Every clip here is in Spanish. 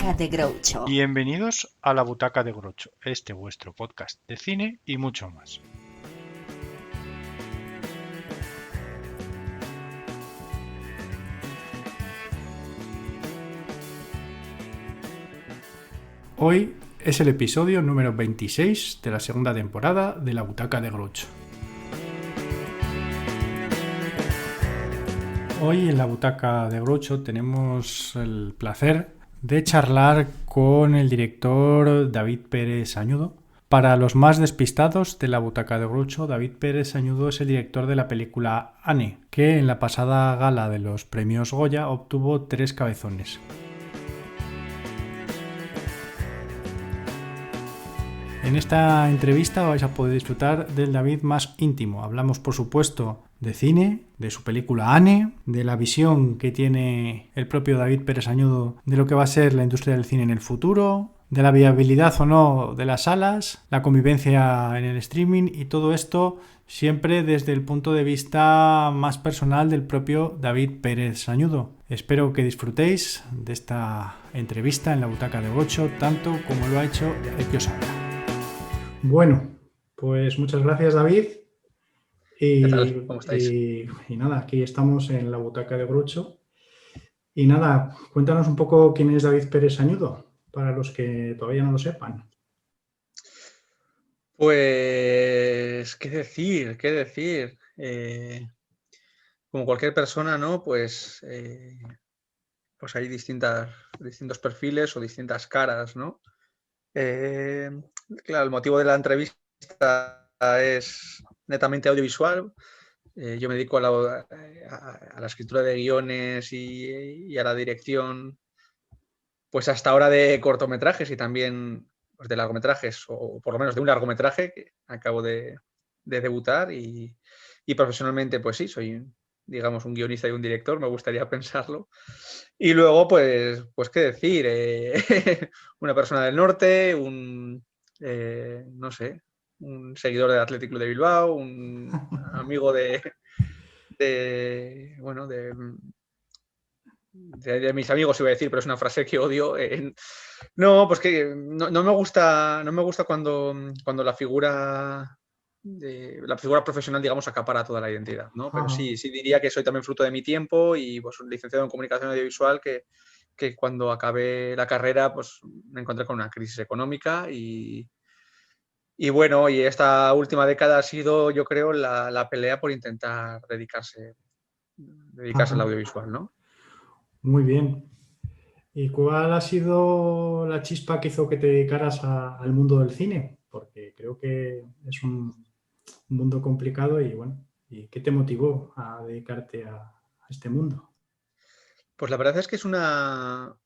Butaca de Groucho. Bienvenidos a la Butaca de Groucho, vuestro podcast de cine y mucho más. Hoy es el episodio número 26 de la segunda temporada de la Butaca de Groucho. Hoy en la Butaca de Groucho tenemos el placer de charlar con el director David Pérez Añudo. Para los más despistados de la Butaca de Groucho, David Pérez Añudo es el director de la película Anne, que en la pasada gala de los premios Goya obtuvo 3 cabezones. En esta entrevista vais a poder disfrutar del David más íntimo. Hablamos, por supuesto, de cine, de su película Anne, de la visión que tiene el propio David Pérez Añudo de lo que va a ser la industria del cine en el futuro, de la viabilidad o no de las salas, la convivencia en el streaming y todo esto siempre desde el punto de vista más personal del propio David Pérez Añudo. Espero que disfrutéis de esta entrevista en la Butaca de Groucho tanto como lo ha hecho el que os habla. Bueno, pues muchas gracias, David. ¿Qué tal? ¿Cómo estáis? Y nada, aquí estamos en la Butaca de Groucho. Y nada, cuéntanos un poco quién es David Pérez Añudo, para los que todavía no lo sepan. Pues, ¿qué decir? Como cualquier persona, ¿no? Pues hay distintos perfiles o distintas caras, ¿no? Claro, el motivo de la entrevista es netamente audiovisual. Yo me dedico a la escritura de guiones y a la dirección, pues hasta ahora de cortometrajes y también pues, de largometrajes, o por lo menos de un largometraje que acabo de debutar y profesionalmente, pues sí, soy, digamos, un guionista y un director, me gustaría pensarlo. Y luego, pues qué decir, una persona del norte, no sé, un seguidor del Athletic Club de Bilbao, un amigo de mis amigos, iba a decir, pero es una frase que odio. No, pues que no me gusta cuando la figura profesional, digamos, acapara toda la identidad, ¿no? Pero sí diría que soy también fruto de mi tiempo y pues un licenciado en comunicación audiovisual que cuando acabé la carrera pues me encontré con una crisis económica y bueno, y esta última década ha sido, yo creo, la pelea por intentar dedicarse al audiovisual, ¿no? Muy bien. ¿Y cuál ha sido la chispa que hizo que te dedicaras al mundo del cine? Porque creo que es un mundo complicado y bueno, ¿y qué te motivó a dedicarte a este mundo? Pues la verdad es que es una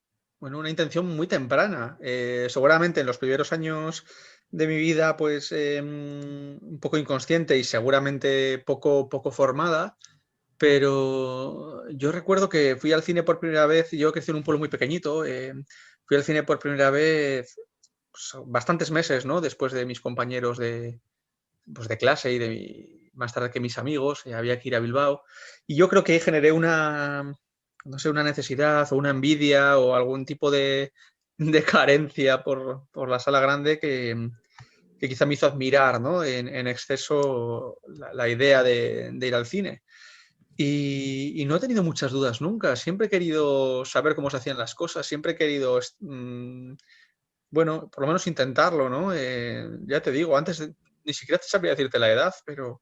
intención muy temprana. Seguramente en los primeros años de mi vida, pues un poco inconsciente y seguramente poco formada, pero yo recuerdo que fui al cine por primera vez, yo crecí en un pueblo muy pequeñito, fui al cine por primera vez pues, bastantes meses, ¿no? Después de mis compañeros de clase y más tarde que mis amigos, había que ir a Bilbao. Y yo creo que ahí generé una necesidad o una envidia o algún tipo de carencia por la sala grande que quizá me hizo admirar, ¿no? en exceso la idea de ir al cine. Y no he tenido muchas dudas nunca. Siempre he querido saber cómo se hacían las cosas, siempre he querido, por lo menos intentarlo, ¿no? Ya te digo, antes ni siquiera sabría decirte la edad, pero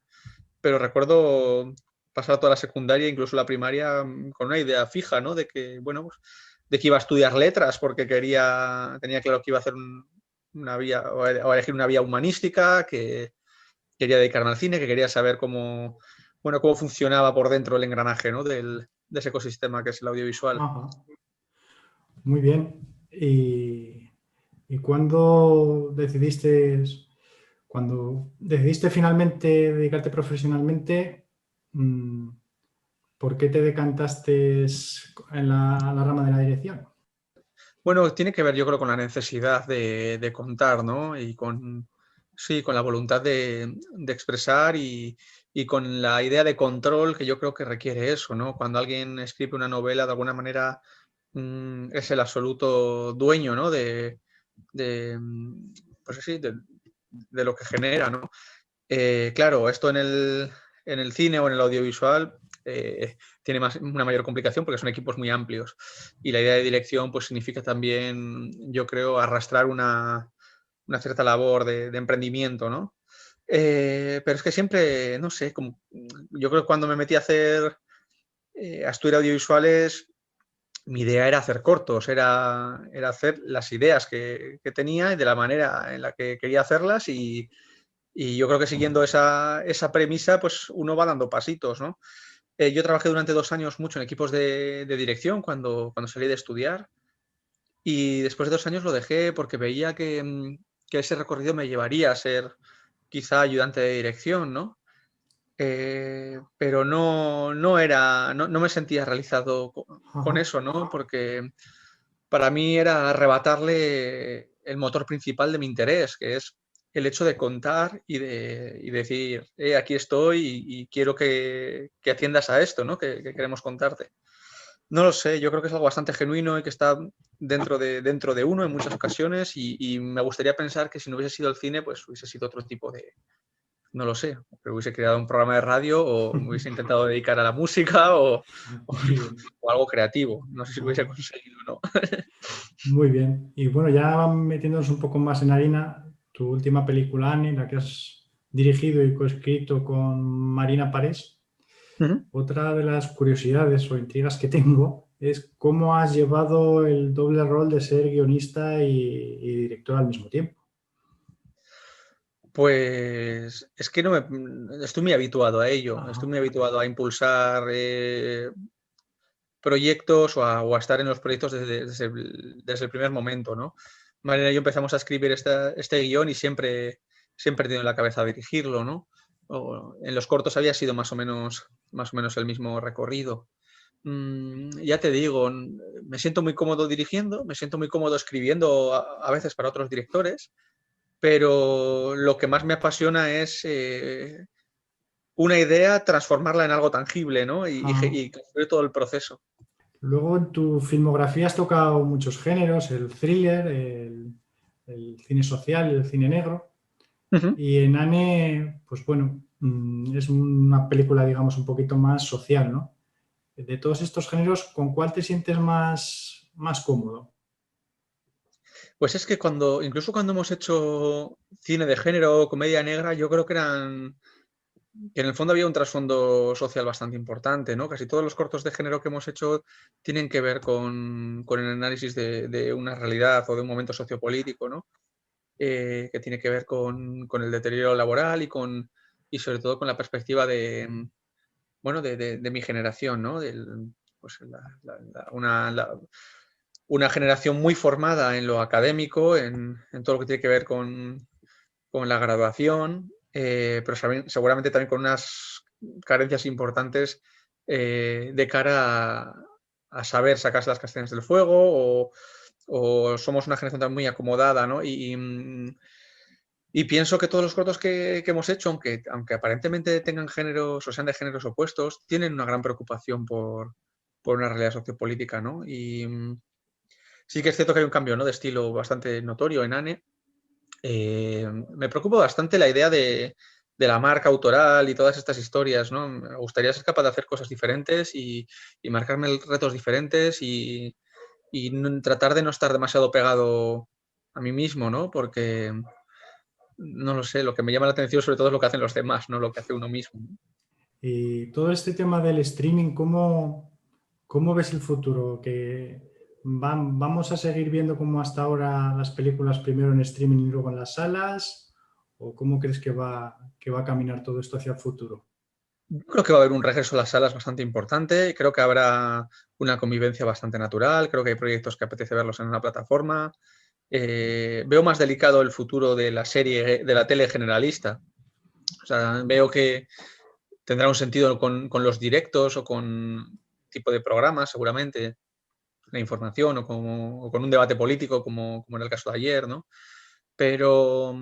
recuerdo pasar toda la secundaria, incluso la primaria, con una idea fija, ¿no? De que, de que iba a estudiar letras porque tenía claro que iba a hacer una vía, o a elegir una vía humanística, que quería dedicarme al cine, que quería saber cómo funcionaba por dentro el engranaje, ¿no? De ese ecosistema que es el audiovisual. Ajá. Muy bien. ¿Y cuándo decidiste finalmente dedicarte profesionalmente, por qué te decantaste en la rama de la dirección? Bueno, tiene que ver, yo creo, con la necesidad de contar, ¿no? Y con la voluntad de expresar y con la idea de control que yo creo que requiere eso, ¿no? Cuando alguien escribe una novela, de alguna manera es el absoluto dueño, ¿no? de, pues sí, de lo que genera, ¿no? Claro, esto en el cine o en el audiovisual tiene una mayor complicación porque son equipos muy amplios y la idea de dirección pues significa también, yo creo, arrastrar una cierta labor de emprendimiento, ¿no? Pero es que siempre, no sé, yo creo que cuando me metí a estudiar audiovisuales, mi idea era hacer cortos, era hacer las ideas que tenía y de la manera en la que quería hacerlas y yo creo que siguiendo esa premisa, pues uno va dando pasitos, ¿no? Yo trabajé durante 2 años mucho en equipos de dirección cuando salí de estudiar y después de 2 años lo dejé porque veía que ese recorrido me llevaría a ser quizá ayudante de dirección, ¿no? Pero no me sentía realizado con Ajá. eso, ¿no? Porque para mí era arrebatarle el motor principal de mi interés, que es el hecho de contar y decir, aquí estoy y quiero que atiendas a esto, ¿no? Que queremos contarte. No lo sé, yo creo que es algo bastante genuino y que está dentro de uno en muchas ocasiones y me gustaría pensar que si no hubiese sido el cine, pues hubiese sido otro tipo no lo sé, que hubiese creado un programa de radio o me hubiese intentado dedicar a la música Muy bien. o algo creativo. No sé si lo hubiese Ajá. conseguido o no. Muy bien. Y bueno, ya metiéndonos un poco más en harina, tu última película, Anne, la que has dirigido y coescrito con Marina Parés. Ujú. Otra de las curiosidades o intrigas que tengo es cómo has llevado el doble rol de ser guionista y director al mismo tiempo. Pues es que estoy muy habituado a ello, estoy Ajá. muy habituado a impulsar proyectos o a estar en los proyectos desde el primer momento, ¿no? Marina y yo empezamos a escribir este guión y siempre he tenido en la cabeza dirigirlo, ¿no? En los cortos había sido más o menos el mismo recorrido. Ya te digo, me siento muy cómodo dirigiendo, me siento muy cómodo escribiendo a veces para otros directores, pero lo que más me apasiona es una idea, transformarla en algo tangible, ¿no? Ajá. Y construir todo el proceso. Luego en tu filmografía has tocado muchos géneros, el thriller, el cine social, el cine negro. Ujú. Y en Anne, pues bueno, es una película, digamos, un poquito más social, ¿no? De todos estos géneros, ¿con cuál te sientes más cómodo? Pues es que incluso cuando hemos hecho cine de género o comedia negra, yo creo que en el fondo había un trasfondo social bastante importante, ¿no? Casi todos los cortos de género que hemos hecho tienen que ver con el análisis de una realidad o de un momento sociopolítico, ¿no? Que tiene que ver con el deterioro laboral y sobre todo con la perspectiva bueno, de mi generación, ¿no? Pues una generación muy formada en lo académico, en todo lo que tiene que ver con la graduación, pero seguramente también con unas carencias importantes de cara a saber sacarse las castañas del fuego o somos una generación también muy acomodada, ¿no? Y pienso que todos los cortos que hemos hecho, aunque aparentemente tengan géneros o sean de géneros opuestos, tienen una gran preocupación por una realidad sociopolítica, ¿no? Sí que es cierto que hay un cambio, ¿no? De estilo bastante notorio en Anne. Me preocupa bastante la idea de la marca autoral y todas estas historias, ¿no? Me gustaría ser capaz de hacer cosas diferentes y marcarme retos diferentes y tratar de no estar demasiado pegado a mí mismo, ¿no? Porque no lo sé, lo que me llama la atención sobre todo es lo que hacen los demás, no lo que hace uno mismo. Y todo este tema del streaming, ¿cómo ves el futuro? ¿Que vamos a seguir viendo como hasta ahora las películas primero en streaming y luego en las salas? ¿O cómo crees que va a caminar todo esto hacia el futuro? Yo creo que va a haber un regreso a las salas bastante importante, creo que habrá una convivencia bastante natural, creo que hay proyectos que apetece verlos en una plataforma. Veo más delicado el futuro de la serie, de la tele generalista. O sea, veo que tendrá un sentido con los directos o con tipo de programas, seguramente, la información o con un debate político, como en el caso de ayer, ¿no? Pero,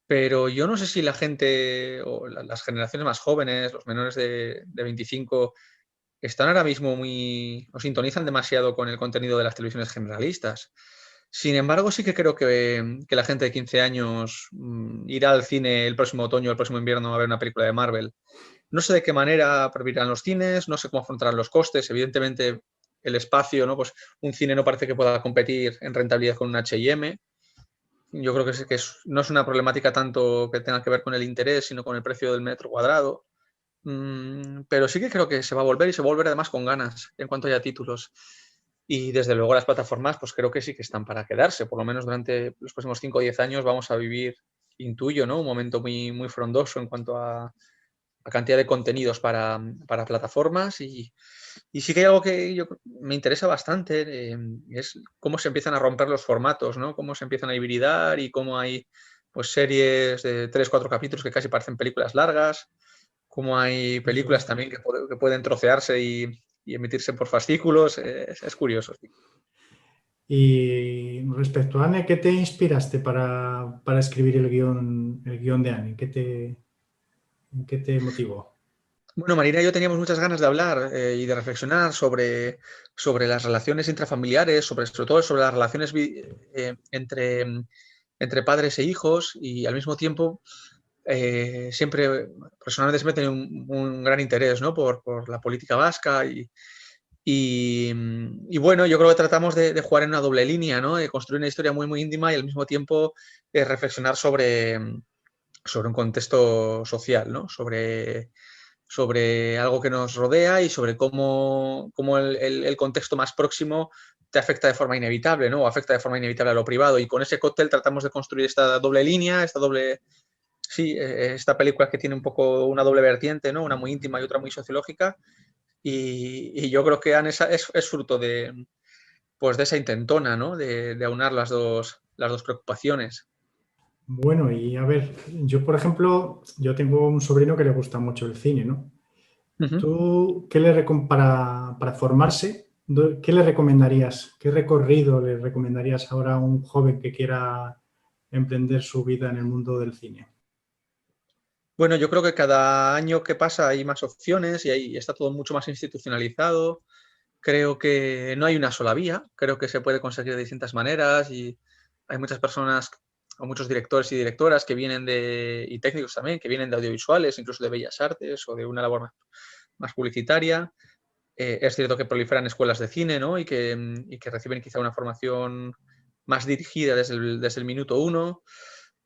pero yo no sé si la gente o las generaciones más jóvenes, los menores de 25, están ahora mismo o sintonizan demasiado con el contenido de las televisiones generalistas. Sin embargo, sí que creo que la gente de 15 años irá al cine el próximo otoño, el próximo invierno a ver una película de Marvel. No sé de qué manera abrirán los cines, no sé cómo afrontarán los costes. Evidentemente, el espacio, ¿no? Pues un cine no parece que pueda competir en rentabilidad con un H&M. Yo creo que no es una problemática tanto que tenga que ver con el interés, sino con el precio del metro cuadrado. Pero sí que creo que se va a volver y se va a volver además con ganas en cuanto haya títulos. Y desde luego las plataformas, pues creo que sí que están para quedarse. Por lo menos durante los próximos 5 o 10 años vamos a vivir, intuyo, ¿no? Un momento muy, muy frondoso en cuanto a cantidad de contenidos para plataformas y sí que hay algo que me interesa bastante, es cómo se empiezan a romper los formatos, ¿no? Cómo se empiezan a hibridar y cómo hay pues series de 3 4 capítulos que casi parecen películas largas, cómo hay Eso películas es. también que pueden trocearse y emitirse por fascículos, es curioso. Sí. Y respecto a Anne, ¿qué te inspiraste para escribir el guión de Anne? ¿Qué te motivó? Bueno, Marina y yo teníamos muchas ganas de hablar y de reflexionar sobre las relaciones intrafamiliares, sobre todo sobre las relaciones entre padres e hijos y al mismo tiempo siempre personalmente se me tiene un gran interés, ¿no? por la política vasca y bueno, yo creo que tratamos de jugar en una doble línea, ¿no? De construir una historia muy, muy íntima y al mismo tiempo reflexionar sobre un contexto social, ¿no? Sobre algo que nos rodea y sobre cómo el contexto más próximo te afecta de forma inevitable, ¿no? O afecta de forma inevitable a lo privado. Y con ese cóctel tratamos de construir esta doble línea, esta película que tiene un poco una doble vertiente, ¿no? Una muy íntima y otra muy sociológica. Y yo creo que Anne es fruto pues de esa intentona, ¿no? De aunar las dos preocupaciones. Bueno, y a ver, yo por ejemplo, yo tengo un sobrino que le gusta mucho el cine, ¿no? Ujú. ¿Tú para formarse, qué le recomendarías? ¿Qué recorrido le recomendarías ahora a un joven que quiera emprender su vida en el mundo del cine? Bueno, yo creo que cada año que pasa hay más opciones y ahí está todo mucho más institucionalizado. Creo que no hay una sola vía, creo que se puede conseguir de distintas maneras y hay muchas personas o muchos directores y directoras que vienen y técnicos también, que vienen de audiovisuales, incluso de bellas artes o de una labor más publicitaria. Es cierto que proliferan escuelas de cine, ¿no? Y que reciben quizá una formación más dirigida desde el minuto uno.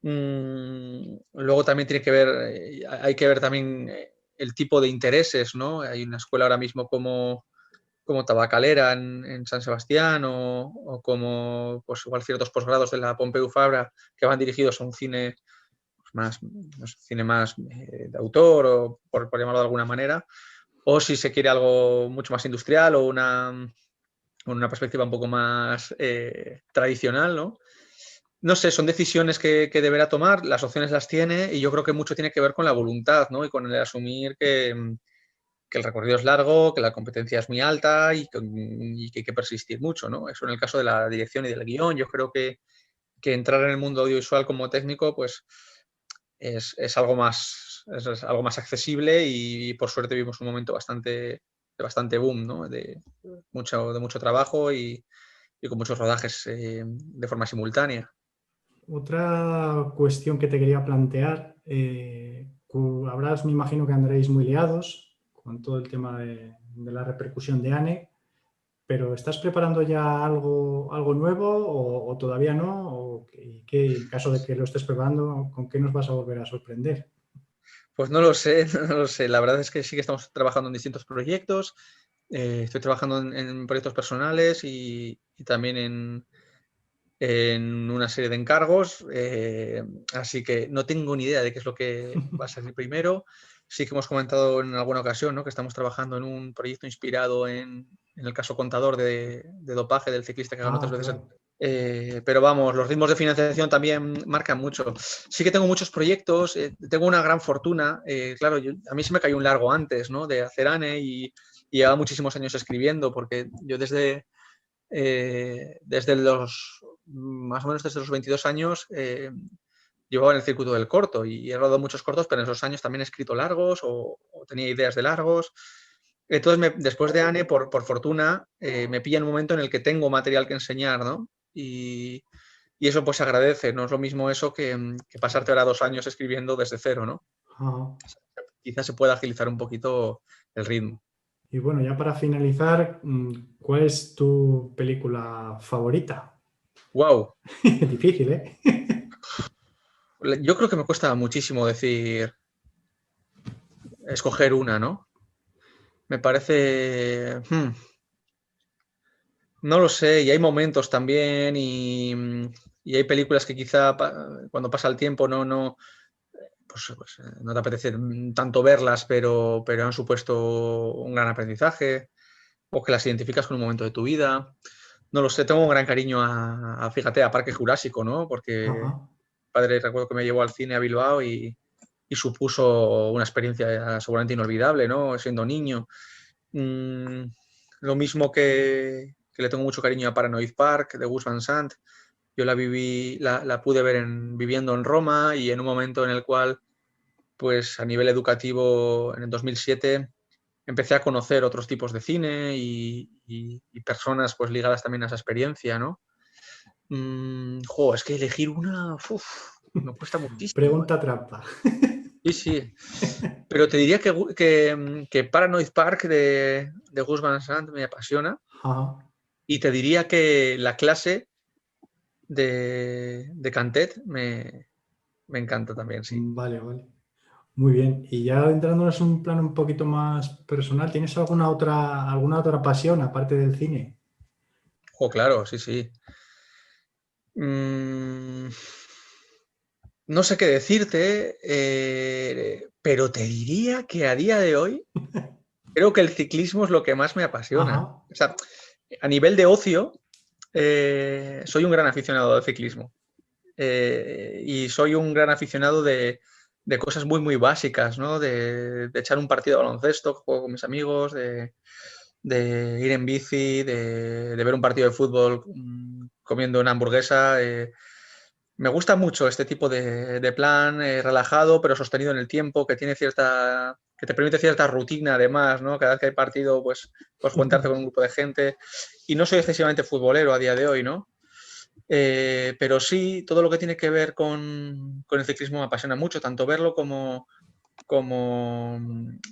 Luego también hay que ver también el tipo de intereses, ¿no? Hay una escuela ahora mismo como Tabacalera en San Sebastián o como pues igual ciertos posgrados de la Pompeu Fabra que van dirigidos a un cine más, no sé, cine más de autor o por llamarlo de alguna manera, o si se quiere algo mucho más industrial o una perspectiva un poco más tradicional, ¿no? No sé, son decisiones que deberá tomar, las opciones las tiene y yo creo que mucho tiene que ver con la voluntad, ¿no? Y con el asumir que el recorrido es largo, que la competencia es muy alta y que hay que persistir mucho, ¿no? Eso en el caso de la dirección y del guión. Yo creo que entrar en el mundo audiovisual como técnico, pues es algo más accesible y por suerte vivimos un momento de bastante boom, ¿no? De mucho trabajo y con muchos rodajes de forma simultánea. Otra cuestión que te quería plantear, me imagino que andaréis muy liados con todo el tema de la repercusión de Anne, pero ¿estás preparando ya algo nuevo o todavía no? En caso de que lo estés preparando, ¿con qué nos vas a volver a sorprender? Pues no lo sé, no lo sé. La verdad es que sí que estamos trabajando en distintos proyectos. Estoy trabajando en proyectos personales y también en una serie de encargos, así que no tengo ni idea de qué es lo que va a salir primero. Sí que hemos comentado en alguna ocasión, ¿no? Que estamos trabajando en un proyecto inspirado en el caso Contador de dopaje del ciclista que ganó tres Ah, veces. claro. Pero vamos, los ritmos de financiación también marcan mucho. Sí que tengo muchos proyectos, tengo una gran fortuna. Claro, a mí se me cayó un largo antes, ¿no? De hacer ANE y llevaba muchísimos años escribiendo, porque yo desde más o menos desde los 22 años llevaba en el circuito del corto y he rodado muchos cortos, pero en esos años también he escrito largos o tenía ideas de largos Entonces, después de Anne, por fortuna, me pilla en un momento en el que tengo material que enseñar, ¿no? Y eso pues se agradece, no es lo mismo eso que pasarte ahora 2 años escribiendo desde cero, ¿no? Ajá. Quizás se pueda agilizar un poquito el ritmo. Y bueno, ya para finalizar, ¿cuál es tu película favorita? ¡Wow! Difícil, ¿eh? Yo creo que me cuesta muchísimo escoger una, ¿no? Me parece... no lo sé, y hay momentos también y hay películas que quizá cuando pasa el tiempo pues, no te apetece tanto verlas, pero han supuesto un gran aprendizaje o que las identificas con un momento de tu vida. No lo sé, tengo un gran cariño fíjate, a Parque Jurásico, ¿no? Porque Ajá. mi padre recuerdo que me llevó al cine a Bilbao y supuso una experiencia seguramente inolvidable, ¿no? Siendo niño. Lo mismo que le tengo mucho cariño a Paranoid Park de Gus Van Sant. Yo la viví, la pude ver viviendo en Roma y en un momento en el cual, pues a nivel educativo, en el 2007, empecé a conocer otros tipos de cine y personas pues ligadas también a esa experiencia, ¿no? Es que elegir una, me cuesta muchísimo, ¿eh? Pregunta trampa. Sí, sí. Pero te diría que Paranoid Park de Gus Van Sant me apasiona. Ajá. Y te diría que La clase de Cantet me encanta también, sí. Vale, vale. Muy bien. Y ya entrándonos en un plano un poquito más personal, ¿tienes alguna otra pasión aparte del cine? Claro, sí, sí. Mm, no sé qué decirte, pero te diría que a día de hoy creo que el ciclismo es lo que más me apasiona. Ajá. O sea, a nivel de ocio, soy un gran aficionado al ciclismo. Y soy un gran aficionado de cosas muy, muy básicas, ¿no? De echar un partido de baloncesto, que juego con mis amigos, de ir en bici, de ver un partido de fútbol comiendo una hamburguesa. Me gusta mucho este tipo de plan relajado, pero sostenido en el tiempo, que te permite cierta rutina además, ¿no? Cada vez que hay partido, pues juntarte con un grupo de gente. Y no soy excesivamente futbolero a día de hoy, ¿no? Pero sí, todo lo que tiene que ver con el ciclismo me apasiona mucho, tanto verlo como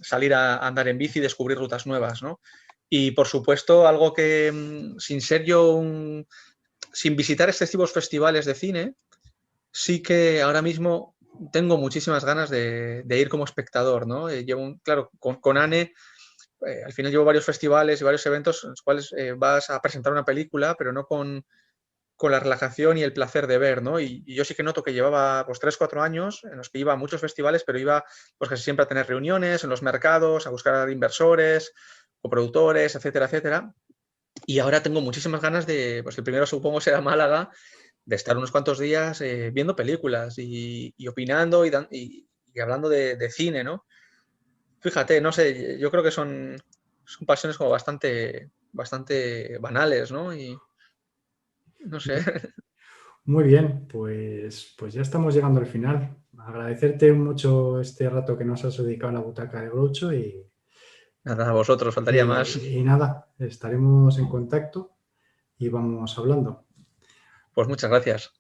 salir a andar en bici y descubrir rutas nuevas, ¿no? Y por supuesto, algo que sin visitar excesivos festivales de cine, sí que ahora mismo tengo muchísimas ganas de ir como espectador, ¿no? Claro, con Anne, al final llevo varios festivales y varios eventos en los cuales vas a presentar una película, pero no con la relajación y el placer de ver, ¿no? Y yo sí que noto que llevaba pues 3, 4 años en los que iba a muchos festivales, pero iba pues casi siempre a tener reuniones en los mercados, a buscar inversores, coproductores, etcétera, etcétera. Y ahora tengo muchísimas ganas pues el primero supongo será Málaga, de estar unos cuantos días viendo películas y opinando y hablando de cine, ¿no? Fíjate, no sé, yo creo que son pasiones como bastante banales, ¿no? Y no sé. Muy bien, pues ya estamos llegando al final. Agradecerte mucho este rato que nos has dedicado a la butaca de Groucho Nada, a vosotros, faltaría más. y nada, estaremos en contacto y vamos hablando. Pues muchas gracias.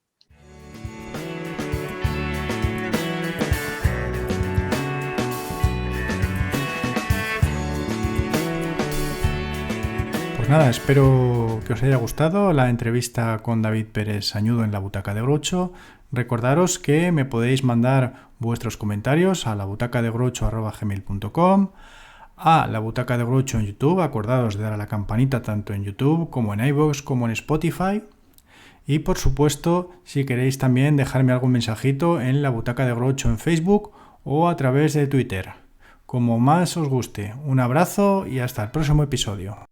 Pues nada, espero que os haya gustado la entrevista con David Pérez Añudo en la Butaca de Groucho. Recordaros que me podéis mandar vuestros comentarios a labutacadegroucho@gmail.com, a la Butaca de Groucho en YouTube. Acordaos de dar a la campanita tanto en YouTube como en iVoox como en Spotify. Y por supuesto, si queréis también dejarme algún mensajito en la Butaca de Groucho en Facebook o a través de Twitter. Como más os guste. Un abrazo y hasta el próximo episodio.